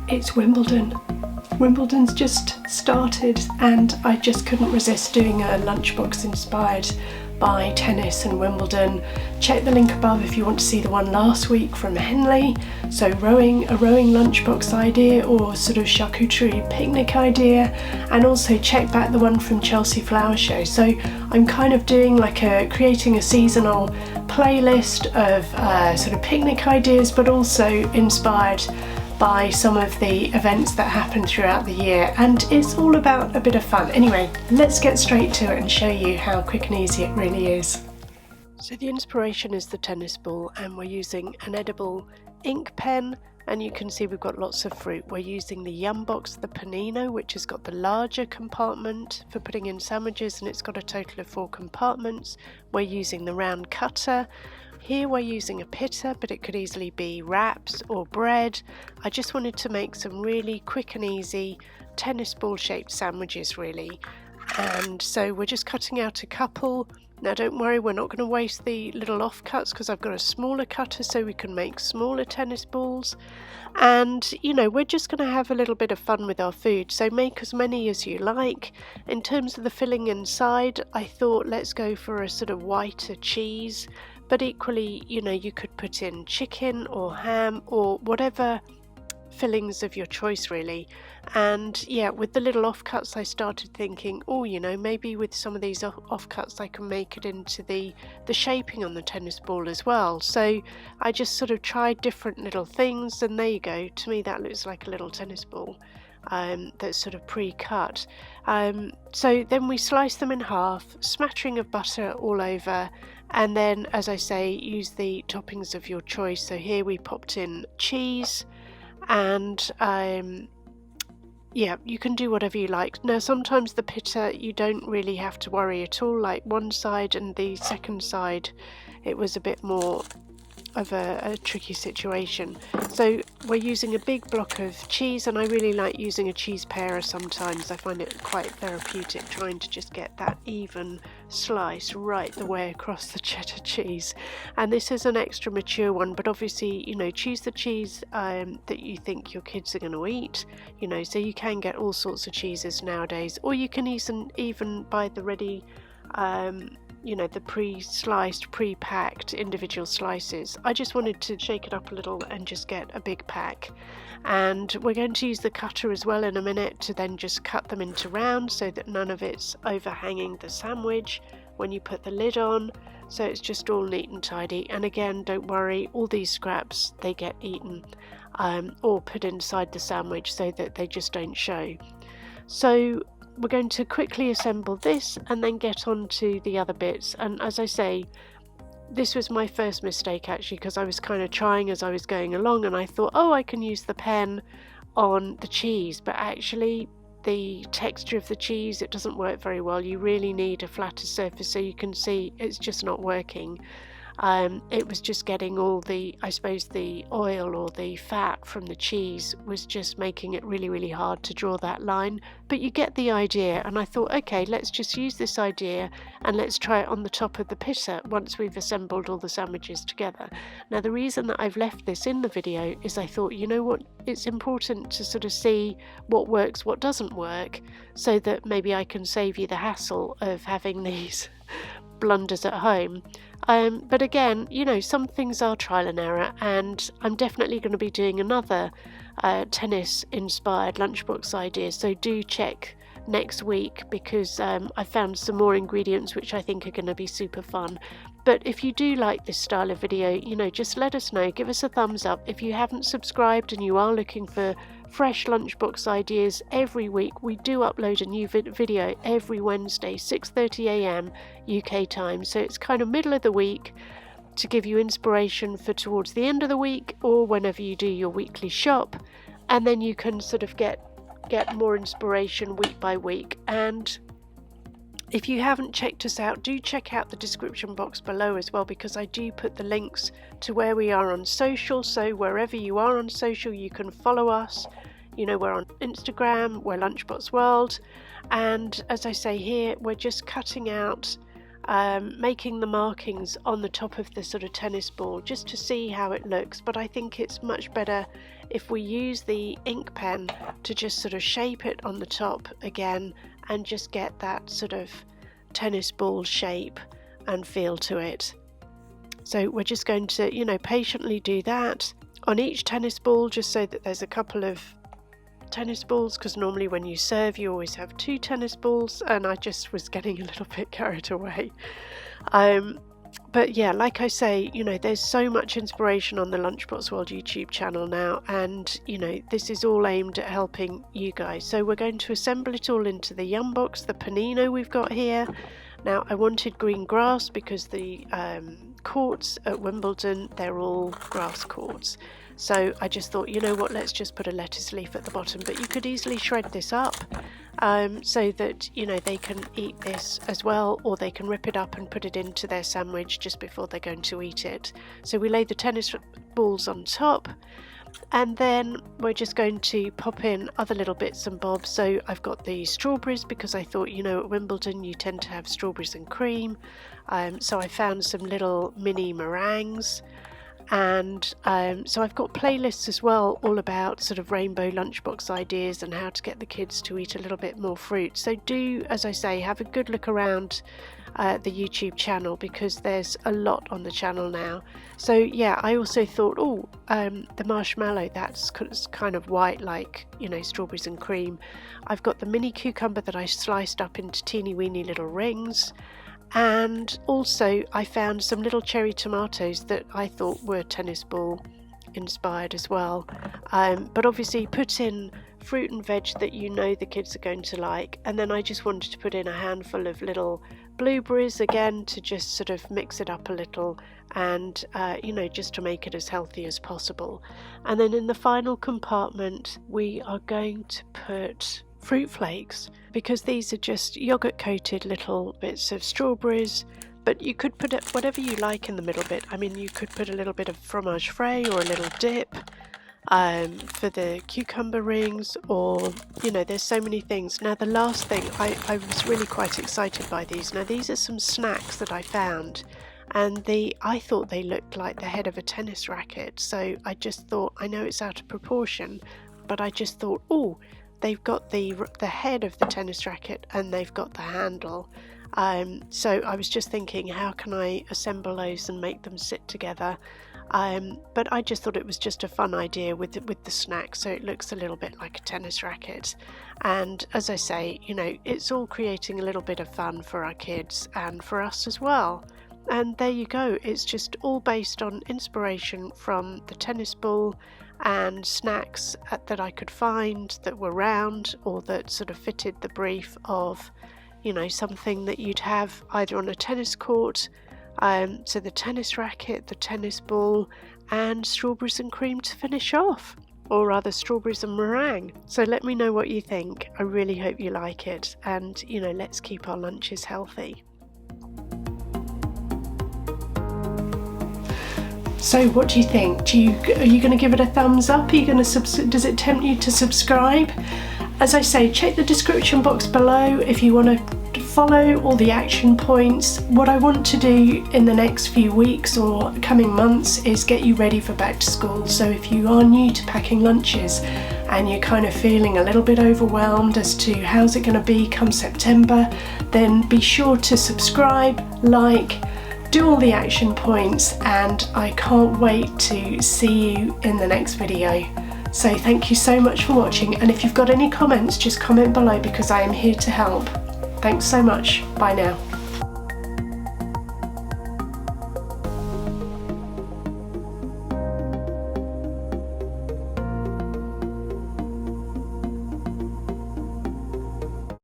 It's Wimbledon. Wimbledon's just started and I just couldn't resist doing a lunchbox inspired by tennis and Wimbledon. Check the link above if you want to see the one last week from Henley. So a rowing lunchbox idea or sort of charcuterie picnic idea, and also check back the one from Chelsea Flower Show. So I'm kind of doing like creating a seasonal playlist of sort of picnic ideas, but also inspired by some of the events that happen throughout the year, and it's all about a bit of fun. Anyway, let's get straight to it and show you how quick and easy it really is. So the inspiration is the tennis ball, and we're using an edible ink pen, and you can see we've got lots of fruit. We're using the WIMBLEDON, the panino, which has got the larger compartment for putting in sandwiches, and it's got a total of 4 compartments. We're using the round cutter. Here we're using a pitta, but it could easily be wraps or bread. I just wanted to make some really quick and easy tennis ball shaped sandwiches really. And so we're just cutting out a couple. Now don't worry, we're not going to waste the little offcuts because I've got a smaller cutter so we can make smaller tennis balls. And you know, we're just going to have a little bit of fun with our food, so make as many as you like. In terms of the filling inside, I thought let's go for a sort of whiter cheese. But equally, you know, you could put in chicken or ham or whatever fillings of your choice really. And yeah, with the little offcuts I started thinking, oh, you know, maybe with some of these offcuts I can make it into the shaping on the tennis ball as well. So I just sort of tried different little things, and there you go. To me that looks like a little tennis ball that's sort of pre-cut. So then we slice them in half, smattering of butter all over, and then, as I say, use the toppings of your choice. So here we popped in cheese, and yeah, you can do whatever you like. Now sometimes the pitta you don't really have to worry at all, like one side and the second side it was a bit more of a tricky situation. So we're using a big block of cheese, and I really like using a cheese parer sometimes. I find it quite therapeutic trying to just get that even slice right the way across the cheddar cheese. And this is an extra mature one, but obviously, you know, choose the cheese that you think your kids are going to eat, you know, so you can get all sorts of cheeses nowadays, or you can even buy the ready you know, the pre-sliced, pre-packed individual slices. I just wanted to shake it up a little and just get a big pack. And we're going to use the cutter as well in a minute to then just cut them into rounds so that none of it's overhanging the sandwich when you put the lid on. So it's just all neat and tidy. And again, don't worry, all these scraps, they get eaten or put inside the sandwich so that they just don't show. So we're going to quickly assemble this and then get on to the other bits. And as I say, this was my first mistake actually, because I was kind of trying as I was going along, and I thought, oh, I can use the pen on the cheese, but actually the texture of the cheese, it doesn't work very well. You really need a flatter surface, so you can see it's just not working. It was just getting all the, I suppose the oil or the fat from the cheese was just making it really, really hard to draw that line. But you get the idea, and I thought, okay, let's just use this idea and let's try it on the top of the pitta once we've assembled all the sandwiches together. Now the reason that I've left this in the video is I thought, you know what, it's important to sort of see what works, what doesn't work, so that maybe I can save you the hassle of having these blunders at home. But again, you know, some things are trial and error, and I'm definitely going to be doing another tennis inspired lunchbox idea, so do check next week, because I found some more ingredients which I think are going to be super fun. But if you do like this style of video, you know, just let us know, give us a thumbs up. If you haven't subscribed and you are looking for fresh lunchbox ideas every week, we do upload a new video every Wednesday, 6:30 AM UK time, so it's kind of middle of the week to give you inspiration for towards the end of the week or whenever you do your weekly shop, and then you can sort of get more inspiration week by week. And if you haven't checked us out, do check out the description box below as well, because I do put the links to where we are on social, so wherever you are on social you can follow us. You know, we're on Instagram, we're Lunchbox World, and as I say here, we're just cutting out, making the markings on the top of the sort of tennis ball just to see how it looks. But I think it's much better if we use the ink pen to just sort of shape it on the top again and just get that sort of tennis ball shape and feel to it. So we're just going to, you know, patiently do that on each tennis ball, just so that there's a couple of tennis balls, because normally when you serve you always have 2 tennis balls, and I just was getting a little bit carried away. But yeah, like I say, you know, there's so much inspiration on the Lunchbox World YouTube channel now, and you know, this is all aimed at helping you guys. So we're going to assemble it all into the Yum box, the panino we've got here. Now I wanted green grass because the courts at Wimbledon, they're all grass courts. So I just thought, you know what, let's just put a lettuce leaf at the bottom, but you could easily shred this up so that, you know, they can eat this as well, or they can rip it up and put it into their sandwich just before they're going to eat it. So we lay the tennis balls on top, and then we're just going to pop in other little bits and bobs. So I've got the strawberries because I thought, you know, at Wimbledon you tend to have strawberries and cream. So I found some little mini meringues. And so I've got playlists as well, all about sort of rainbow lunchbox ideas and how to get the kids to eat a little bit more fruit. So do, as I say, have a good look around the YouTube channel, because there's a lot on the channel now. So yeah, I also thought, oh, the marshmallow, that's kind of white, like, you know, strawberries and cream. I've got the mini cucumber that I sliced up into teeny weeny little rings. And also I found some little cherry tomatoes that I thought were tennis ball inspired as well. But obviously put in fruit and veg that you know the kids are going to like. And then I just wanted to put in a handful of little blueberries again to just sort of mix it up a little, and you know, just to make it as healthy as possible. And then in the final compartment we are going to put fruit flakes, because these are just yogurt coated little bits of strawberries, but you could put it whatever you like in the middle bit. I mean, you could put a little bit of fromage frais or a little dip for the cucumber rings, or, you know, there's so many things. Now the last thing, I was really quite excited by these. Now these are some snacks that I found, and I thought they looked like the head of a tennis racket. So I just thought, I know it's out of proportion, but I just thought, oh, they've got the head of the tennis racket and they've got the handle. So I was just thinking, how can I assemble those and make them sit together? But I just thought it was just a fun idea with the snack, so it looks a little bit like a tennis racket. And as I say, you know, it's all creating a little bit of fun for our kids and for us as well. And there you go, it's just all based on inspiration from the tennis ball and snacks that I could find that were round, or that sort of fitted the brief of, you know, something that you'd have either on a tennis court. So the tennis racket, the tennis ball, and strawberries and cream to finish off, or rather strawberries and meringue. So let me know what you think. I really hope you like it, and, you know, let's keep our lunches healthy. So what do you think? Are you going to give it a thumbs up? Are you going to does it tempt you to subscribe? As I say, check the description box below if you want to follow all the action points. What I want to do in the next few weeks or coming months is get you ready for back to school. So if you are new to packing lunches and you're kind of feeling a little bit overwhelmed as to how's it going to be come September, then be sure to subscribe, like, do all the action points, and I can't wait to see you in the next video. So thank you so much for watching, and if you've got any comments, just comment below because I am here to help. Thanks so much. Bye now.